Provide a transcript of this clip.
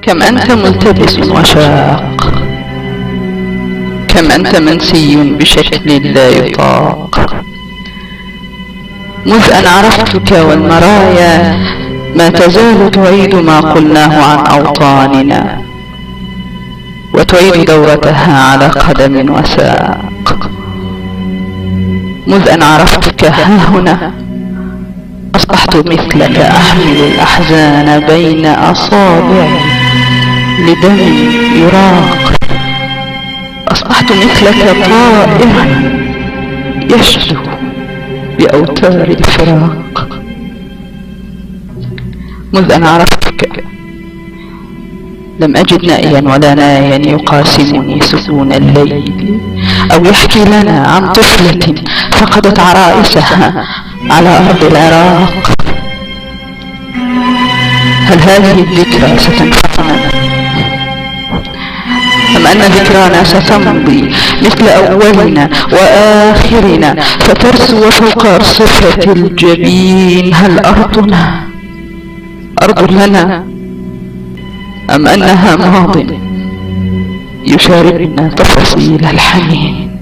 كم أنت ملتبس وشاق، كم أنت منسي بشكل لا يطاق. مذ أن عرفتك والمرايا ما تزال تعيد ما قلناه عن أوطاننا، وتعيد دورتها على قدم وساق. مذ أن عرفتك ها هنا أصبحت مثلك أحمل الأحزان بين أصابعي لدم يراق. أصبحت مثلك طائرا يشدو بأوتار الفراق. مذ أن عرفتك لم أجد نائيا ولا نايا يقاسمني سكون الليل، أو يحكي لنا عن طفلة فقدت عرائسها على أرض العراق. هل هذه الذكرى ستنفعنا أم أن ذكرانا ستمضي مثل أولنا وآخرنا فترسو فوق أرصفة الجبين؟ هل أرضنا أرض لنا أم أنها ماض يشاركنا تفاصيل الحنين؟